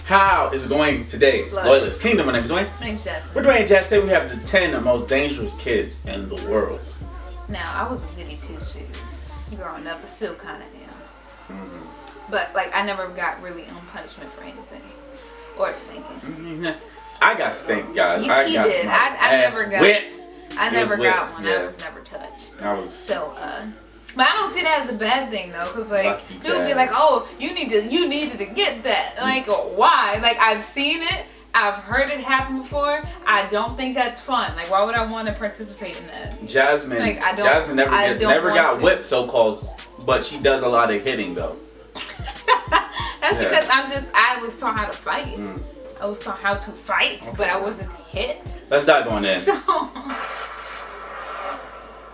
How is it going today? Loyalist Kingdom, my name is Dwayne. My name's Jasmine. We're Dwayne and Jasmine. Today we have the 10 most dangerous kids in the world. Now, I was a goody two shoes growing up, but still kind of am. But like, I never got really on punishment for anything or spanking. I got spanked, guys. He got did. I never got. whipped. I never got one. Yeah. I was never touched. I was so. But I don't see that as a bad thing though, cause like Lucky dude be Jazz. like, oh, you needed to get that. Like, why? Like, I've seen it. I've heard it happen before. I don't think that's fun. Like, why would I want to participate in that? Jasmine. Like, Jasmine never got whipped so close, but she does a lot of hitting though. That's because I was taught how to fight. I was taught how to fight, but I wasn't hit. Let's dive on in. So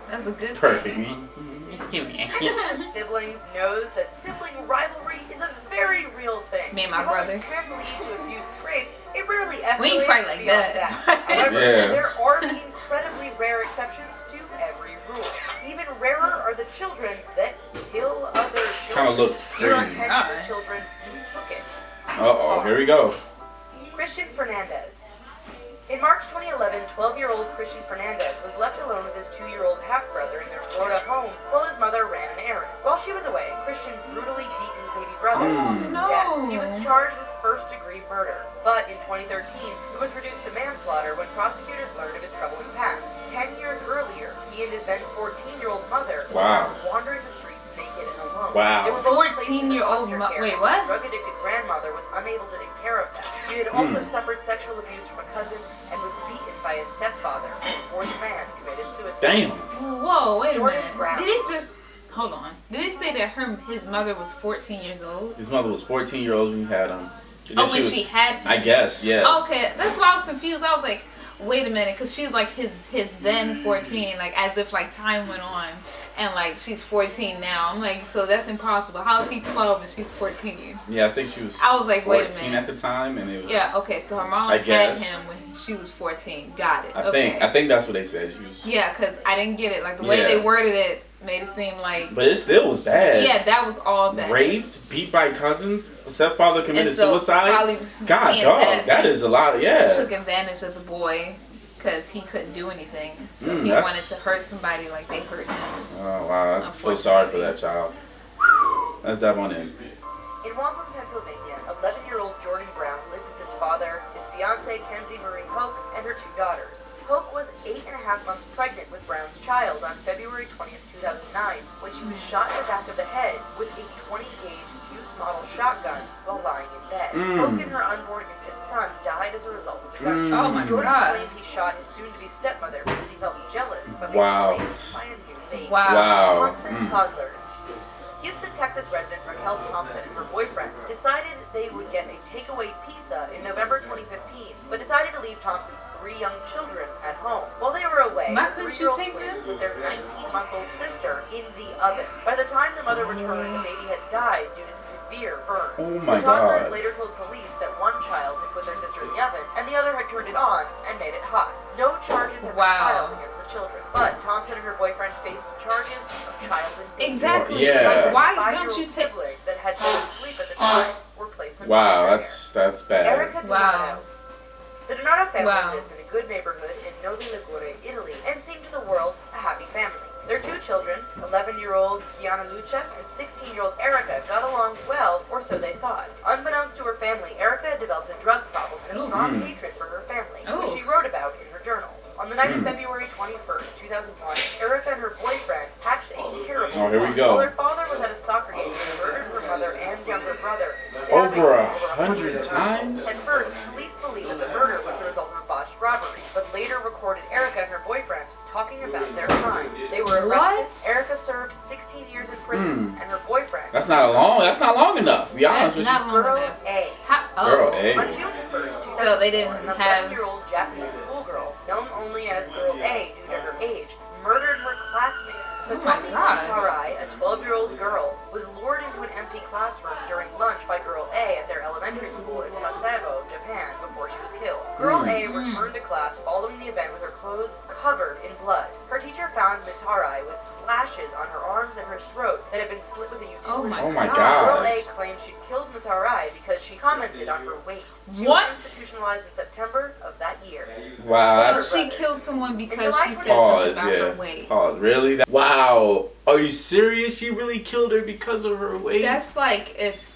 that's a good Perfect. thing. Siblings knows that sibling rivalry is a very real thing. Me and my brother. It can lead to a few scrapes. It rarely escalates. We ain't fight like beyond that. However, Yeah. there are the incredibly rare exceptions to every rule. Even rarer are the children that kill other children. Kind of looked Here are crazy. 10 of the children who took it. Uh-oh, here we go. Christian Fernandez. In March 2011, 12-year-old Christian Fernandez was left alone with his 2-year-old half-brother in their Florida home while his mother ran an errand. While she was away, Christian brutally beat his baby brother to death. He was charged with first-degree murder, but in 2013, it was reduced to manslaughter when prosecutors learned of his troubling past. 10 years earlier, he and his then 14-year-old mother were wandering the streets naked and alone. Wow. They were both placed in 14-year-old foster care wait, as what? his drug-addicted grandmother was unable to take care of them. He had also suffered sexual abuse from a cousin and was beaten by his stepfather before the man committed suicide. Damn. Whoa, wait a Jordan minute. Brown. Did it just hold on? Did it say that his mother was 14 years old? His mother was 14 years old when he had him. When she had him? I guess, yeah. Okay, that's why I was confused. I was like, wait a minute, because she's like his then 14, like as if like time went on. And like she's 14 now. I'm like, so that's impossible. How is he 12 and she's 14? Yeah, I think she was. I was like, 14 wait a minute. at the time, and it was. Yeah. Okay. So her mom I had guess. him when she was 14. Got it. I think that's what they said. She was. Yeah, because I didn't get it. Like the way they worded it made it seem like. But it still was bad. Yeah, that was all bad. Raped, beat by cousins, stepfather committed And so suicide. probably God, seeing dog, that is a lot. Yeah. Took advantage of the boy because he couldn't do anything, so he that's- wanted to hurt somebody like they hurt him. Oh wow, I feel sorry for that child. Let's dive on in. In Wampum, Pennsylvania, 11-year-old Jordan Brown lived with his father, his fiancée Kenzie Marie Hoke, and her 2 daughters. Hoke was 8.5 months pregnant with Brown's child on February 20th, 2009, when she was shot in the back of the head with a 20-gauge youth model shotgun while lying in bed. Hoke and her unborn infant son died as a result of the gunshot. Oh my Jordan God. claimed he shot his soon-to-be stepmother because he felt jealous of being replaced by a new baby. Wow. Thompson toddlers. Houston, Texas resident Raquel Thompson and her boyfriend decided they would get a takeaway pizza in November 2015, but decided to leave Thompson's 3 young children at home. While they were away, Why the couldn't you 3-year-old take twins them? put their 19-month-old sister in the oven. By the time the mother returned, the baby had died due to severe burns. Oh my the toddlers God. later told police that one child had put their sister in the oven, and the other had turned it on and made it hot. No charges have been filed against the children, but Thompson and her boyfriend faced charges of child endangerment. Exactly. Yeah. Like, why 5-year-old don't you take? sibling that had been asleep at the time were placed in Wow, foster care. that's bad. Erica Donato. The Donato family lived in a good neighborhood in Novi Ligure, Italy, and seemed to the world a happy family. Their 2 children, 11-year-old Gianna Lucia and 16-year-old Erica, got along well, or so they thought. Unbeknownst to her family, Erica had developed a drug problem and a strong hatred for her family, which she wrote about in her journal. On the night of February 21st, 2001, Erica and her boyfriend hatched a terrible Oh, here we plot. go. While their father was at a soccer game, he murdered her mother and younger brother, stabbing Over them 100 times? At first, police believed that the murder was the result of a botched robbery, but later recorded Erica and her boyfriend talking about their crime. They were arrested. What? Erica served 16 years in prison, and her boyfriend. That's not long enough. To be honest with you. Not long Girl enough. A. Girl A. On June 1st, So they didn't an have- 11-year-old Japanese schoolgirl, known only as Girl A due to her age, murdered her classmate. Oh my Satomi gosh. Tarai, a 12-year-old girl, was lured into an empty classroom during lunch by Girl A at their elementary school in Sasebo, Japan, before she was killed. Girl A returned to class following the event with her clothes covered in blood. Her teacher found Mitarai with slashes on her arms and her throat that had been slit with a utility. Oh my God. Girl A claimed she'd killed Mitarai because she commented on her weight. She was institutionalized in September of that year. Wow. So she killed someone because she said Pause, something about her weight. Pause. Really? Wow. Are you serious? She really killed her because of her weight? That's like if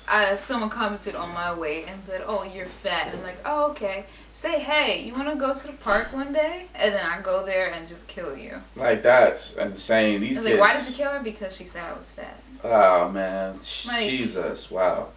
someone commented on my weight and said, "Oh, you're fat." I'm like, "Oh, okay." Say, "Hey, you want to go to the park one day?" And then I go there and just kill you. Like, that's insane. These I was kids. like, "Why did you kill her?" Because she said I was fat. Oh man, Like, Jesus! Wow,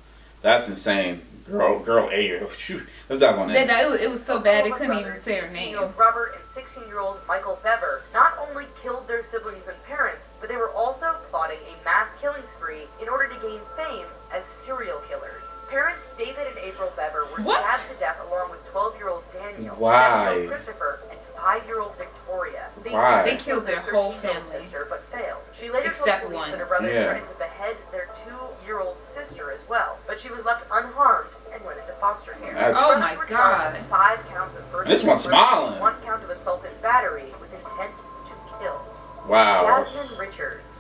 that's insane. Girl A. Shoot, let's dive on that. It was so bad they couldn't even say her name. 16-year-old Robert and 16-year-old Michael Bever not only killed their siblings and parents, but they were also plotting a mass killing spree in order to gain fame as serial killers. Parents David and April Bever were stabbed to death along with 12-year-old Daniel, 7-year-old Christopher, and 5-year-old Victoria. They killed their whole family. Sister, but failed. She later Except told police one. that her brothers threatened to behead their 2-year-old sister as well, but she was left unharmed and went into foster care. Oh my God. 5 counts of first This one's smiling. 1 count of assault and battery with intent to kill. Wow. Jasmine Richards.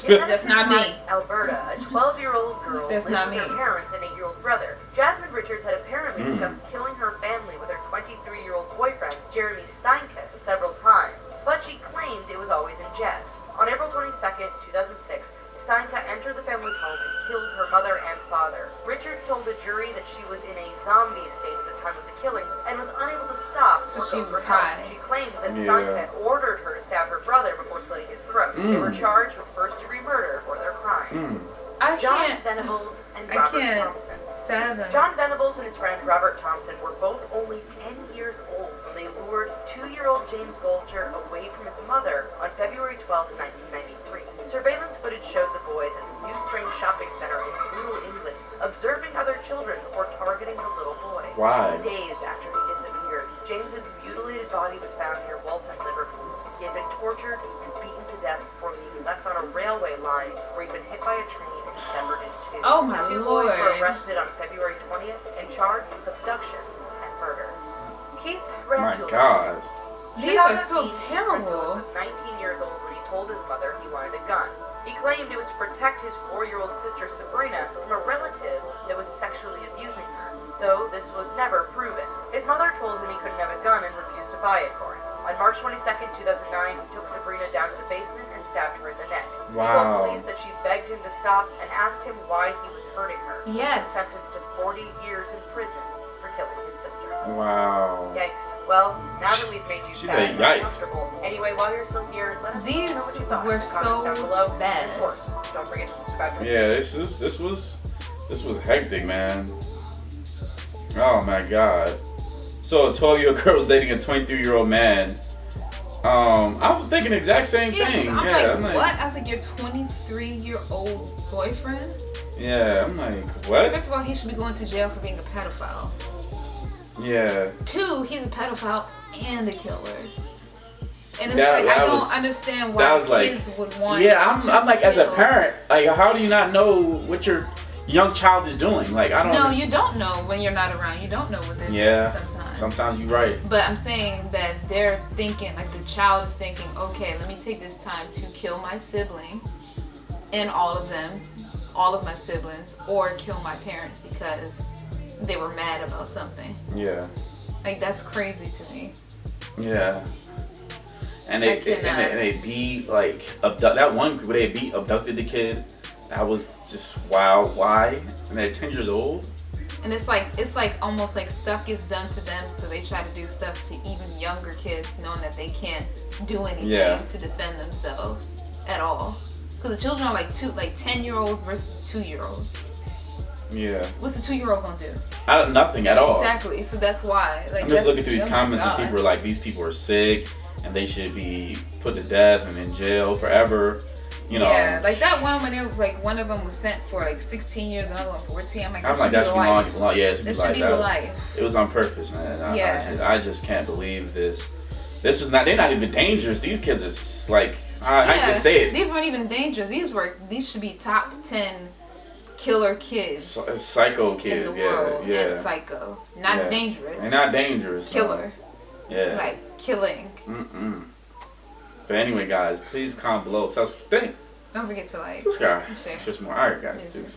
That's not me. Alberta, a 12-year-old girl That's lived not with me. her parents and 8-year-old brother. Jasmine Richards had apparently discussed killing her family with her 23-year-old boyfriend, Jeremy Steinke, several times, but she claimed it was always in jest. On April 22nd, 2006, Steinke entered the family's home and killed her mother and father. Richards told the jury that she was in a zombie state at the time of the killings and was unable to stop So or she go was for help. high. She claimed that Steinke ordered her to stab her brother before slitting his throat. They were charged with first-degree murder for their crimes. I John can't Venables and I Robert can't Thompson. fathom. John Venables and his friend Robert Thompson were both only 10 years old when they lured 2-year-old James Golcher away from his mother on February 12, 1993. Surveillance footage showed the boys at the New Spring Shopping Center in rural England, observing other children before targeting the little boy. Why? 2 days after he disappeared, James's mutilated body was found near Walton, Liverpool. He had been tortured and beaten to death before being left on a railway line where he'd been hit by a train and severed in 2. Oh my The 2 Lord. boys were arrested on February 20th and charged with abduction and murder. Keith My Randall. God. These are so terrible. He was 19 years old when he told his mother he wanted a gun. He claimed it was to protect his 4-year-old sister Sabrina from a relative that was sexually abusing her, though this was never proven. His mother told him he couldn't have a gun and refused to buy it for him. On March 22nd, 2009, he took Sabrina down to the basement and stabbed her in the neck. He Wow. told police that she begged him to stop and asked him why he was hurting her. Yes. He was sentenced to 40 years in prison for killing his sister. Wow. Yikes. Well, now that we've made you She sad said and yikes. uncomfortable, anyway, while you're still here, let us know These what you thought. were in the comments down so below. bad. And of course, don't forget to subscribe to Yeah, this was hectic, man. Oh my God. So a 12-year-old girl was dating a 23-year-old man. I was thinking the exact same thing. I'm like, what? I was like, your 23-year-old boyfriend? Yeah, I'm like, what? First of all, he should be going to jail for being a pedophile. Yeah. 2, he's a pedophile and a killer. And it's That- like, I that don't was- understand that why was like- kids would want Yeah, to I'm like, as a kill. parent, like, how do you not know what your young child is doing? Like, I don't No, know. you don't know when you're not around. You don't know what they're Yeah. doing sometimes. Sometimes you're right. But I'm saying that they're thinking, like the child is thinking, okay, let me take this time to kill my sibling and all of them, all of my siblings, or kill my parents because they were mad about something. Yeah. Like, that's crazy to me. Yeah. And they beat, like, that one where they beat, abducted the kid. That was just wow. Why? And they're 10 years old. And it's like almost like stuff gets done to them, so they try to do stuff to even younger kids, knowing that they can't do anything to defend themselves at all. Because the children are like 10-year-old versus 2-year-old. Yeah. What's the 2-year-old gonna do? Nothing at all. Exactly. So that's why. Like, I'm just looking through these oh my comments and God. people are like, these people are sick and they should be put to death and in jail forever. You know. Yeah, like that one when it was like one of them was sent for like 16 years, another one 14. I'm like, that should be long. Yeah, it should be the life. life. It was on purpose, man. Yeah. I just can't believe this. This is not. They're not even dangerous. These kids are like. I can say it. These weren't even dangerous. These should be top 10 killer kids psycho kids, in the world, yeah. and psycho, not dangerous, and not dangerous, killer, no. Yeah, like killing. But anyway, guys, please comment below. Tell us what you think. Don't forget to like, Subscribe. share. Share some more. All right, guys. Yes. Peace.